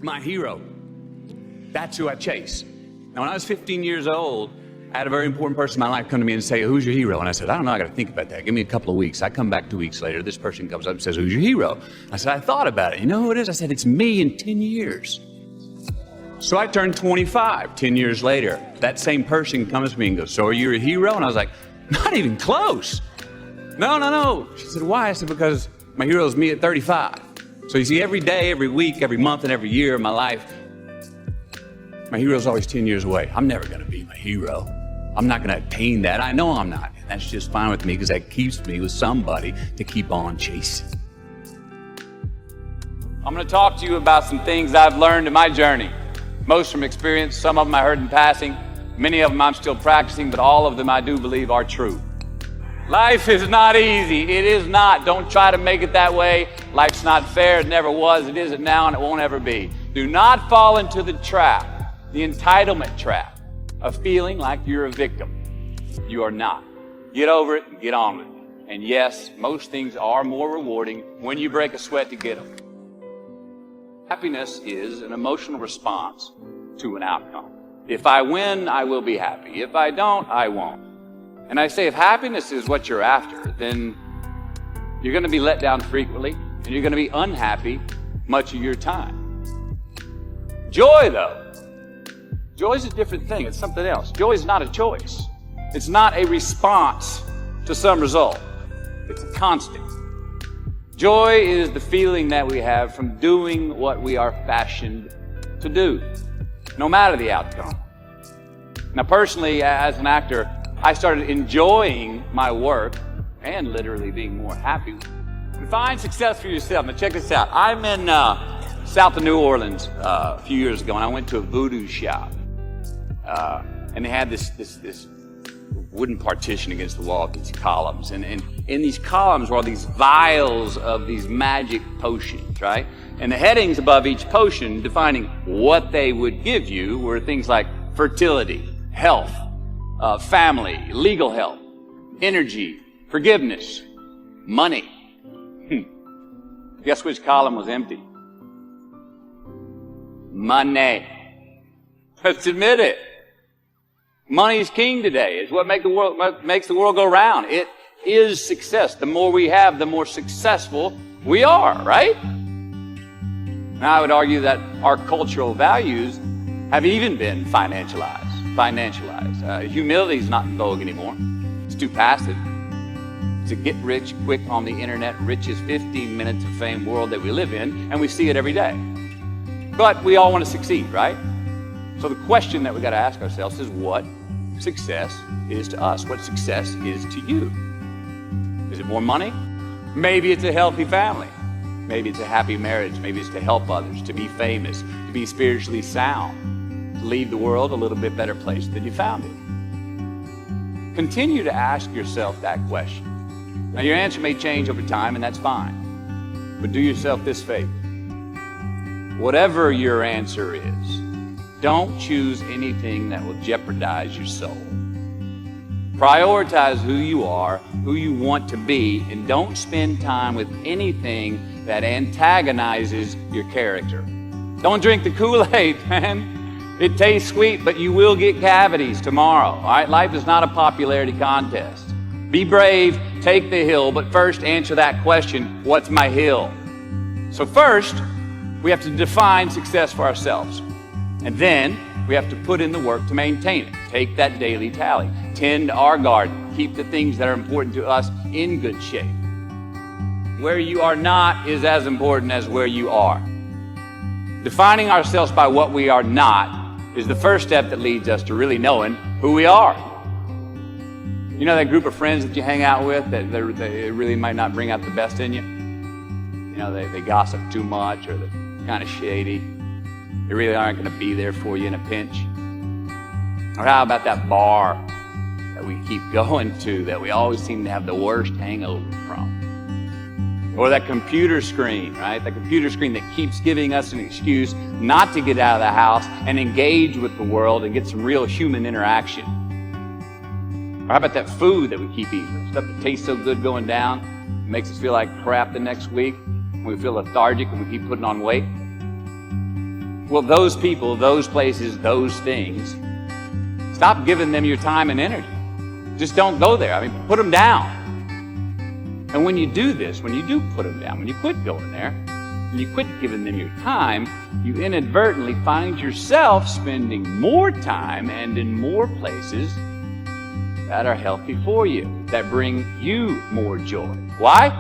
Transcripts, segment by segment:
my hero. That's who I chase. Now, when I was 15 years old, I had a very important person in my life come to me and say, who's your hero? And I said, I don't know, I got to think about that. Give me a couple of weeks. I come back 2 weeks later. This person comes up and says, who's your hero? I said, I thought about it. You know who it is? I said, it's me in 10 years. So I turned 25 10 years later. That same person comes to me and goes, so are you a hero? And I was like, not even close. No. She said, why? I said, because my hero is me at 35. So you see, every day, every week, every month, and every year of my life, my hero is always 10 years away. I'm never going to be my hero. I'm not going to attain that. I know I'm not. And that's just fine with me because that keeps me with somebody to keep on chasing. I'm going to talk to you about some things I've learned in my journey. Most from experience, some of them I heard in passing. Many of them I'm still practicing, but all of them I do believe are true. Life is not easy. It is not. Don't try to make it that way. Life's not fair. It never was. It isn't now, and it won't ever be. Do not fall into the trap, the entitlement trap, of feeling like you're a victim. You are not. Get over it and get on with it. And yes, most things are more rewarding when you break a sweat to get them. Happiness is an emotional response to an outcome. If I win, I will be happy. If I don't, I won't. And I say if happiness is what you're after, then you're going to be let down frequently, and you're going to be unhappy much of your time. Joy, though, joy is a different thing. It's something else. Joy is not a choice. It's not a response to some result. It's a constant. Joy is the feeling that we have from doing what we are fashioned to do, no matter the outcome. Now, personally, as an actor, I started enjoying my work and literally being more happy. Define success for yourself. Now, check this out. I'm in south of New Orleans a few years ago, and I went to a voodoo shop. And they had this wooden partition against the wall with these columns. And in these columns were all these vials of these magic potions, right? And the headings above each potion defining what they would give you were things like fertility, health, family, legal help, energy, forgiveness, money. Guess which column was empty? Money. Let's admit it. Money is king today. It's what makes the world go round. It is success. The more we have, the more successful we are, right? Now, I would argue that our cultural values have even been financialized. Humility is not in vogue anymore. It's too passive. It's a get rich quick on the internet, rich is 15 minutes of fame world that we live in, and we see it every day. But we all want to succeed, right? So the question that we got to ask ourselves is what success is to us, what success is to you. Is it more money? Maybe it's a healthy family. Maybe it's a happy marriage. Maybe it's to help others, to be famous, to be spiritually sound, to leave the world a little bit better place than you found it. Continue to ask yourself that question. Now, your answer may change over time, and that's fine. But do yourself this favor. Whatever your answer is, don't choose anything that will jeopardize your soul. Prioritize who you are, who you want to be, and don't spend time with anything that antagonizes your character. Don't drink the Kool-Aid, man. It tastes sweet, but you will get cavities tomorrow. All right? Life is not a popularity contest. Be brave, take the hill, but first answer that question, what's my hill? So first, we have to define success for ourselves. And then we have to put in the work to maintain it. Take that daily tally. Tend our garden. Keep the things that are important to us in good shape. Where you are not is as important as where you are. Defining ourselves by what we are not is the first step that leads us to really knowing who we are. You know that group of friends that you hang out with that they really might not bring out the best in you? You know, they gossip too much or they're kind of shady. They really aren't going to be there for you in a pinch. Or how about that bar that we keep going to that we always seem to have the worst hangover from? Or that computer screen, right? That computer screen that keeps giving us an excuse not to get out of the house and engage with the world and get some real human interaction. Or how about that food that we keep eating? Stuff that tastes so good going down, makes us feel like crap the next week, and we feel lethargic and we keep putting on weight. Well, those people, those places, those things, stop giving them your time and energy. Just don't go there. I mean, put them down. And when you do this, when you do put them down, when you quit going there, when you quit giving them your time, you inadvertently find yourself spending more time and in more places that are healthy for you, that bring you more joy. Why?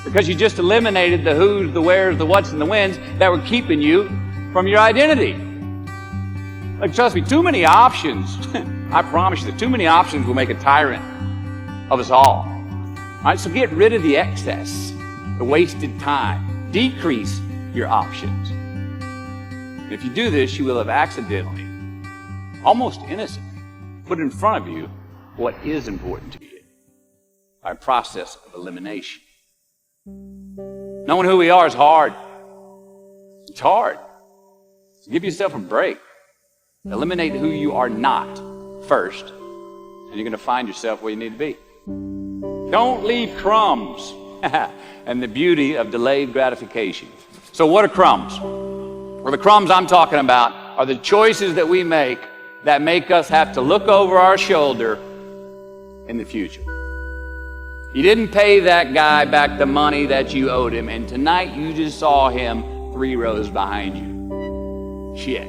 Because you just eliminated the who's, the where's, the what's, and the when's that were keeping you from your identity. Like, trust me, too many options, I promise you that too many options will make a tyrant of us all. All right, so get rid of the excess, the wasted time. Decrease your options. And if you do this, you will have accidentally, almost innocently, put in front of you what is important to you by a process of elimination. Knowing who we are is hard. It's hard. So give yourself a break. Eliminate who you are not first, and you're going to find yourself where you need to be. Don't leave crumbs. And the beauty of delayed gratification. So what are crumbs? Well, the crumbs I'm talking about are the choices that we make that make us have to look over our shoulder in the future. You didn't pay that guy back the money that you owed him, and tonight you just saw him 3 rows behind you. Shit.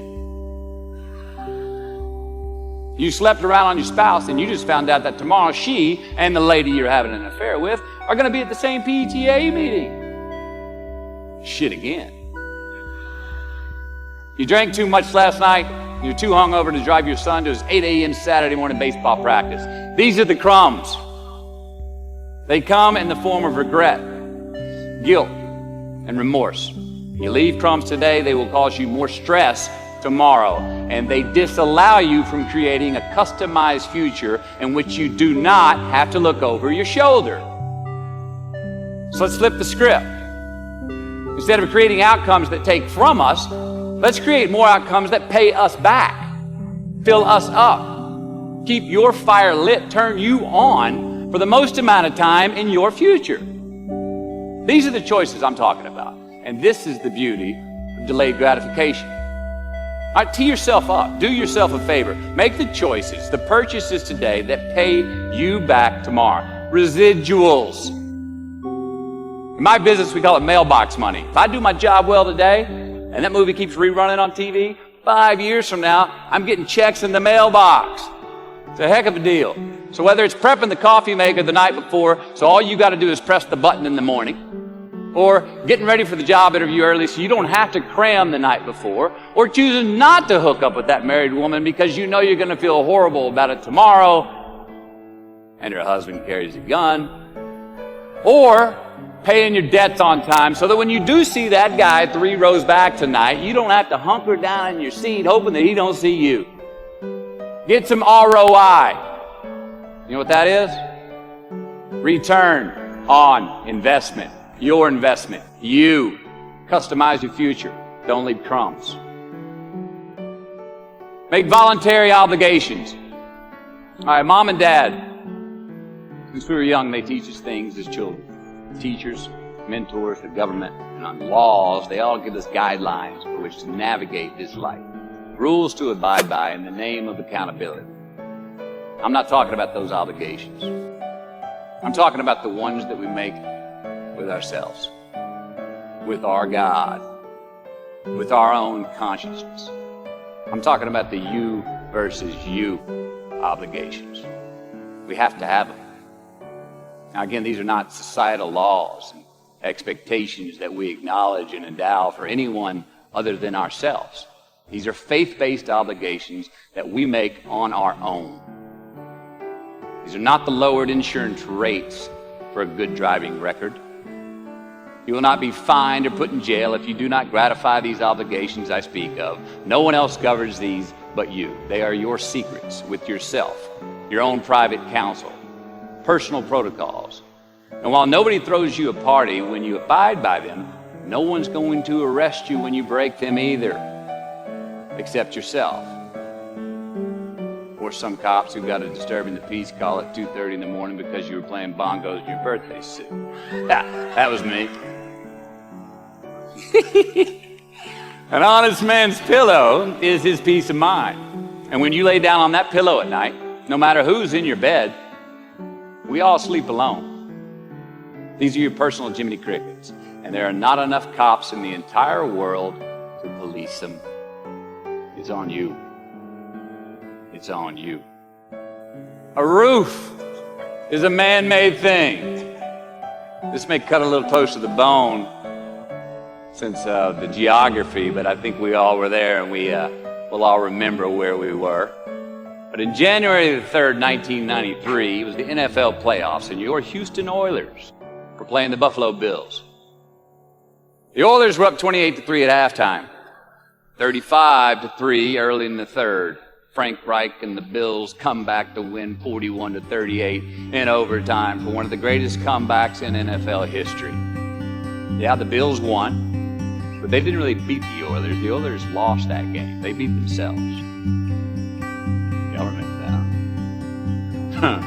You slept around on your spouse, and you just found out that tomorrow she and the lady you're having an affair with are going to be at the same PTA meeting. Shit again. You drank too much last night. You're too hungover to drive your son to his 8 a.m. Saturday morning baseball practice. These are the crumbs. They come in the form of regret, guilt, and remorse. You leave crumbs today, they will cause you more stress tomorrow, and they disallow you from creating a customized future in which you do not have to look over your shoulder. So let's flip the script. Instead of creating outcomes that take from us, let's create more outcomes that pay us back, fill us up, keep your fire lit, turn you on for the most amount of time in your future. These are the choices I'm talking about, and this is the beauty of delayed gratification. All right, tee yourself up. Do yourself a favor. Make the choices, the purchases today that pay you back tomorrow. Residuals. In my business, we call it mailbox money. If I do my job well today, and that movie keeps rerunning on TV, 5 years from now, I'm getting checks in the mailbox. It's a heck of a deal. So whether it's prepping the coffee maker the night before, so all you got to do is press the button in the morning, or getting ready for the job interview early so you don't have to cram the night before, or choosing not to hook up with that married woman because you know you're going to feel horrible about it tomorrow, and her husband carries a gun, or paying your debts on time so that when you do see that guy 3 rows back tonight, you don't have to hunker down in your seat hoping that he don't see you. Get some ROI. You know what that is? Return on investment. Your investment. You. Customize your future. Don't leave crumbs. Make voluntary obligations. All right, mom and dad, since we were young, they teach us things as children. Teachers, mentors, the government, and on laws, they all give us guidelines for which to navigate this life. Rules to abide by in the name of accountability. I'm not talking about those obligations. I'm talking about the ones that we make with ourselves, with our God, with our own consciousness. I'm talking about the you versus you obligations. We have to have them. Now again, these are not societal laws and expectations that we acknowledge and endow for anyone other than ourselves. These are faith-based obligations that we make on our own. These are not the lowered insurance rates for a good driving record. You will not be fined or put in jail if you do not gratify these obligations I speak of. No one else governs these but you. They are your secrets with yourself, your own private counsel, personal protocols. And while nobody throws you a party when you abide by them, no one's going to arrest you when you break them either, except yourself. Or some cops who got a disturbing the peace call at 2:30 in the morning because you were playing bongos in your birthday suit. Yeah, that was me. An honest man's pillow is his peace of mind. And when you lay down on that pillow at night, no matter who's in your bed, we all sleep alone. These are your personal Jiminy Crickets. And there are not enough cops in the entire world to police them. It's on you. It's on you. A roof is a man-made thing. This may cut a little close to the bone since the geography, but I think we all were there and we'll all remember where we were. But in January the 3rd, 1993, it was the NFL playoffs, and your Houston Oilers were playing the Buffalo Bills. The Oilers were up 28-3 at halftime, 35-3 early in the third. Frank Reich and the Bills come back to win 41-38 in overtime for one of the greatest comebacks in NFL history. Yeah, the Bills won, but they didn't really beat the Oilers. The Oilers lost that game. They beat themselves. Y'all remember that?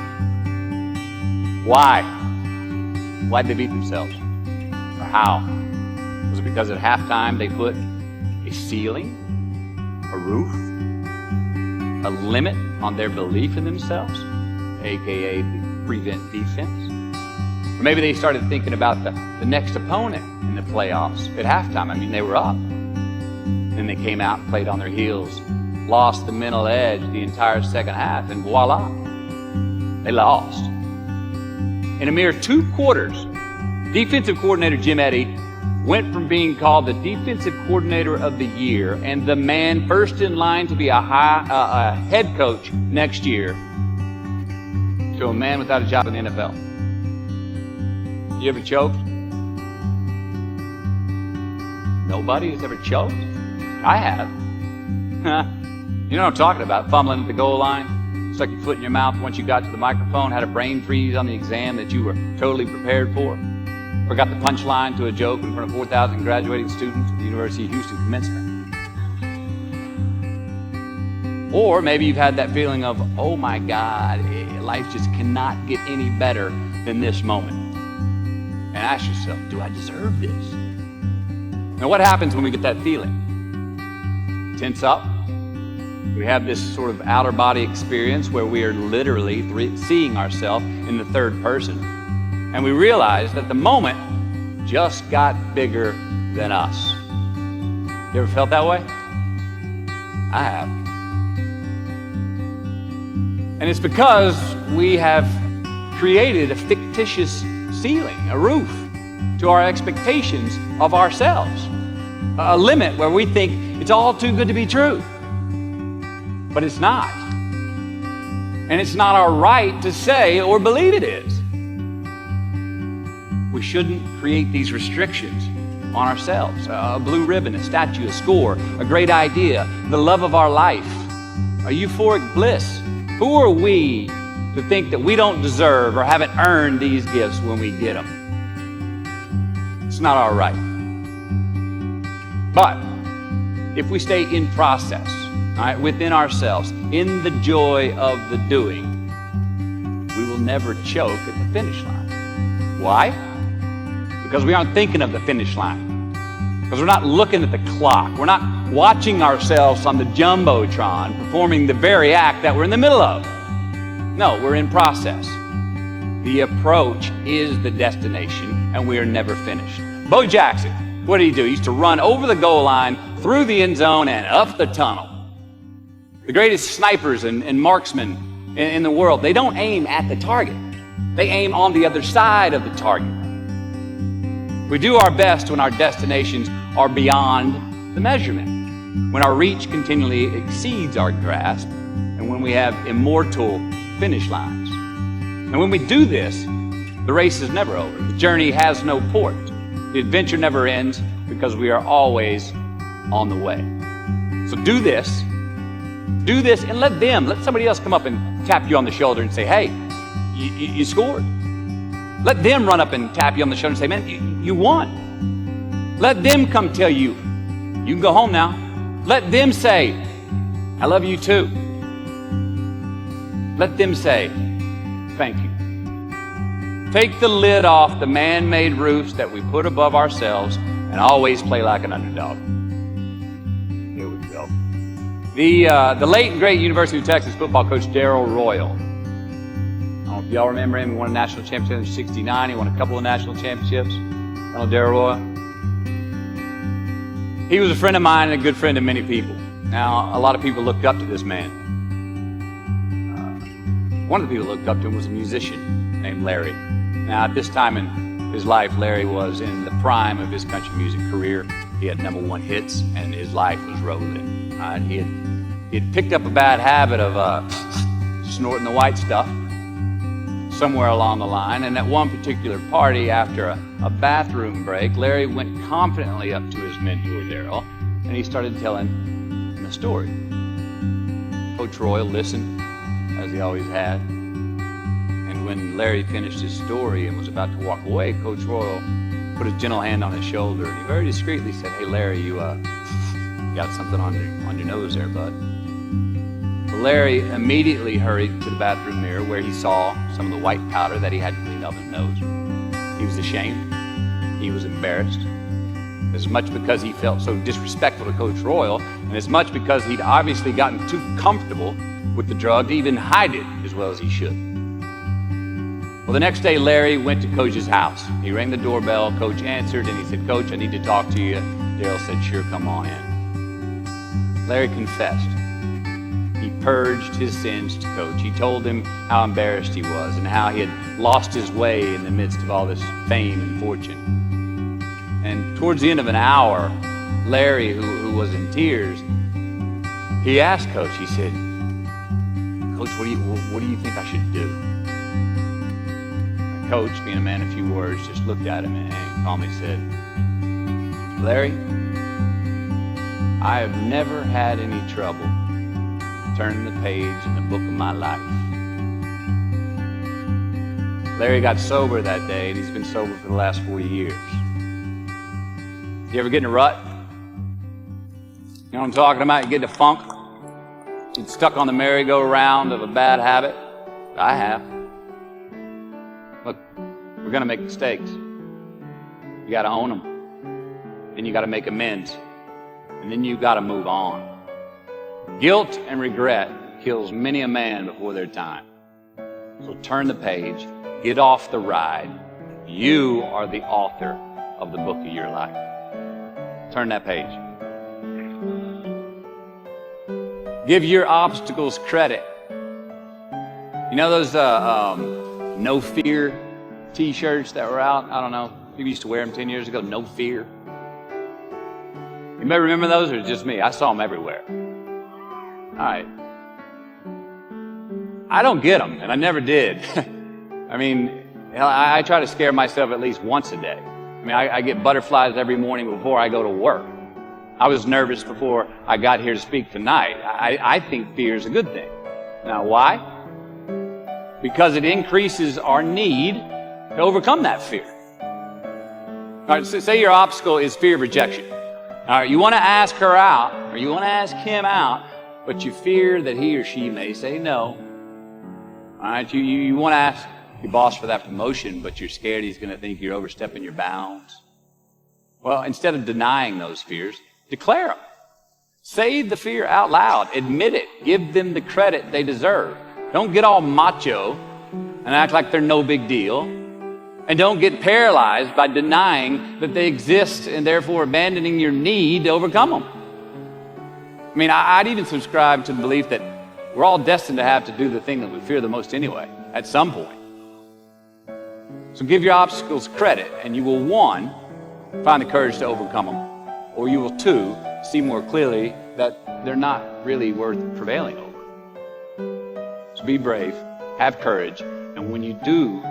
Why? Why'd they beat themselves? Or how? Was it because at halftime they put a ceiling, a roof, a limit on their belief in themselves, aka prevent defense? Or maybe they started thinking about the next opponent in the playoffs at halftime. I mean, they were up. Then they came out and played on their heels, lost the mental edge the entire second half, and voila, they lost. In a mere 2 quarters, defensive coordinator Jim Eddy went from being called the defensive coordinator of the year and the man first in line to be a head coach next year to a man without a job in the NFL. You ever choked? Nobody has ever choked? I have. You know what I'm talking about, fumbling at the goal line, stuck your foot in your mouth once you got to the microphone, had a brain freeze on the exam that you were totally prepared for. Forgot the punchline to a joke in front of 4,000 graduating students at the University of Houston commencement. Or maybe you've had that feeling of, oh my God, life just cannot get any better than this moment. And ask yourself, do I deserve this? Now what happens when we get that feeling? Tense up. We have this sort of outer body experience where we are literally seeing ourselves in the third person. And we realize that the moment just got bigger than us. You ever felt that way? I have. And it's because we have created a fictitious ceiling, a roof, to our expectations of ourselves. A limit where we think it's all too good to be true. But it's not. And it's not our right to say or believe it is. We shouldn't create these restrictions on ourselves. A blue ribbon, a statue, a score, a great idea, the love of our life, a euphoric bliss. Who are we to think that we don't deserve or haven't earned these gifts when we get them? It's not our right. But if we stay in process, all right, within ourselves, in the joy of the doing, we will never choke at the finish line. Why? Because we aren't thinking of the finish line. Because we're not looking at the clock. We're not watching ourselves on the Jumbotron performing the very act that we're in the middle of. No, we're in process. The approach is the destination, and we are never finished. Bo Jackson, what did he do? He used to run over the goal line, through the end zone, and up the tunnel. The greatest snipers and marksmen in the world, they don't aim at the target. They aim on the other side of the target. We do our best when our destinations are beyond the measurement, when our reach continually exceeds our grasp, and when we have immortal finish lines. And when we do this, the race is never over. The journey has no port. The adventure never ends because we are always on the way. So do this, and let somebody else come up and tap you on the shoulder and say, hey, you scored. Let them run up and tap you on the shoulder and say, man, you won. Let them come tell you, you can go home now. Let them say, I love you too. Let them say, thank you. Take the lid off the man-made roofs that we put above ourselves and always play like an underdog. The late and great University of Texas football coach Darrell Royal. I don't know if y'all remember him. He won a national championship in '69. He won a couple of national championships. I know Darrell Royal. He was a friend of mine and a good friend of many people. Now, a lot of people looked up to this man. One of the people who looked up to him was a musician named Larry. Now, at this time in his life, Larry was in the prime of his country music career. He had #1 hits, and his life was rolling. He had picked up a bad habit of snorting the white stuff somewhere along the line, and at one particular party, after a bathroom break, Larry went confidently up to his mentor, Darrell, and he started telling him a story. Coach Royal listened, as he always had, and when Larry finished his story and was about to walk away, Coach Royal put his gentle hand on his shoulder, and he very discreetly said, "Hey, Larry, you got something on your nose there, bud." Well, Larry immediately hurried to the bathroom mirror where he saw some of the white powder that he hadn't cleaned off his nose. He was ashamed. He was embarrassed, as much because he felt so disrespectful to Coach Royal, and as much because he'd obviously gotten too comfortable with the drug to even hide it as well as he should. Well, the next day, Larry went to Coach's house. He rang the doorbell. Coach answered, and he said, "Coach, I need to talk to you." Darrell said, "Sure, come on in." Larry confessed. He purged his sins to Coach. He told him how embarrassed he was and how he had lost his way in the midst of all this fame and fortune. And towards the end of an hour, Larry, who was in tears, he asked Coach, he said, "Coach, what do you think I should do?" And Coach, being a man of few words, just looked at him and calmly said, "Larry, I have never had any trouble turning the page in the book of my life." Larry got sober that day, and he's been sober for the last 40 years. You ever get in a rut? You know what I'm talking about? You get in a funk? You get stuck on the merry-go-round of a bad habit? I have. Look, we're going to make mistakes. You got to own them. Then you got to make amends. And then you got to move on. Guilt and regret kills many a man before their time. So turn the page, get off the ride. You are the author of the book of your life. Turn that page. Give your obstacles credit. You know those no fear t-shirts that were out? I don't know. People used to wear them 10 years ago. No fear. You may remember those, or just me? I saw them everywhere. All right. I don't get them, and I never did. I mean, I try to scare myself at least once a day. I mean, I get butterflies every morning before I go to work. I was nervous before I got here to speak tonight. I think fear is a good thing. Now, why? Because it increases our need to overcome that fear. All right, so say your obstacle is fear of rejection. All right, you want to ask her out, or you want to ask him out, but you fear that he or she may say no. All right, you want to ask your boss for that promotion, but you're scared he's going to think you're overstepping your bounds. Well, instead of denying those fears, declare them. Say the fear out loud. Admit it. Give them the credit they deserve. Don't get all macho and act like they're no big deal. And don't get paralyzed by denying that they exist and therefore abandoning your need to overcome them. I mean, I'd even subscribe to the belief that we're all destined to have to do the thing that we fear the most anyway, at some point. So give your obstacles credit, and you will, 1, find the courage to overcome them, or you will, 2, see more clearly that they're not really worth prevailing over. So be brave, have courage, and when you do,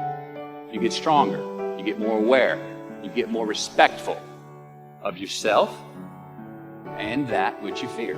you get stronger, you get more aware, you get more respectful of yourself and that which you fear.